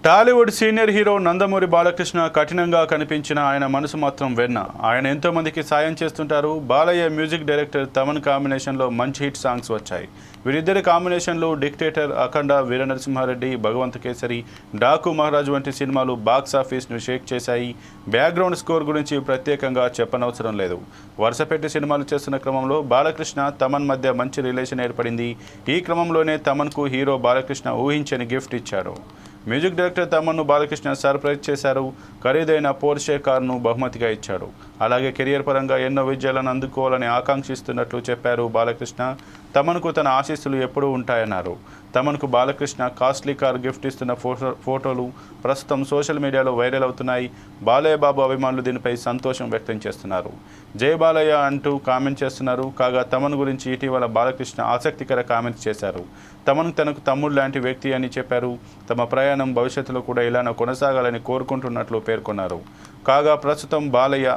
Tollywood senior hero Nandamuri Balakrishna కఠినంగా కనిపించిన ఆయన మనసు మాత్రం వెన్న. ఆయన ఎంతో మందికి సాయం చేస్తుంటారు. బాలయ్య మ్యూజిక్ డైరెక్టర్ తమన్ కాంబినేషన్లో మంచి హిట్ సాంగ్స్ వచ్చాయి. వీరిద్దరి కాంబినేషన్లో డిక్టేటర్, అఖండ, వీర నరసింహారెడ్డి, భగవంత్ కేసరి, డాకు మహారాజ్ వంటి సినిమాలు బాక్స్ ఆఫీస్ను షేక్ చేశాయి. బ్యాక్గ్రౌండ్ స్కోర్ గురించి ప్రత్యేకంగా చెప్పనవసరం లేదు. వరుసపెట్టి సినిమాలు చేస్తున్న క్రమంలో బాలకృష్ణ, తమన్ మధ్య మంచి రిలేషన్ ఏర్పడింది. ఈ క్రమంలోనే తమన్కు హీరో బాలకృష్ణ ఊహించని గిఫ్ట్ ఇచ్చారు. మ్యూజిక్ డైరెక్టర్ తమన్ను బాలకృష్ణ సర్ప్రైజ్ చేశారు. ఖరీదైన పోర్షే కారును బహుమతిగా ఇచ్చాడు. అలాగే కెరియర్ పరంగా ఎన్నో విజయాలను అందుకోవాలని ఆకాంక్షిస్తున్నట్లు చెప్పారు బాలకృష్ణ. తమన్కు తన ఆశీస్సులు ఎప్పుడూ ఉంటాయన్నారు. తమన్కు బాలకృష్ణ కాస్ట్లీ కార్ గిఫ్ట్ ఇస్తున్న ఫోటోలు ప్రస్తుతం సోషల్ మీడియాలో వైరల్ అవుతున్నాయి. బాలయ్య బాబు అభిమానులు దీనిపై సంతోషం వ్యక్తం చేస్తున్నారు. జై బాలయ్య అంటూ కామెంట్ చేస్తున్నారు. కాగా తమన్ గురించి ఇటీవల బాలకృష్ణ ఆసక్తికర కామెంట్స్ చేశారు. తమన్ తనకు తమ్ముడు లాంటి వ్యక్తి అని చెప్పారు. తమ ప్రయాణం భవిష్యత్తులో కూడా ఇలానే కొనసాగాలని కోరుకుంటున్నట్లు పేర్కొన్నారు. కాగా ప్రస్తుతం బాలయ్య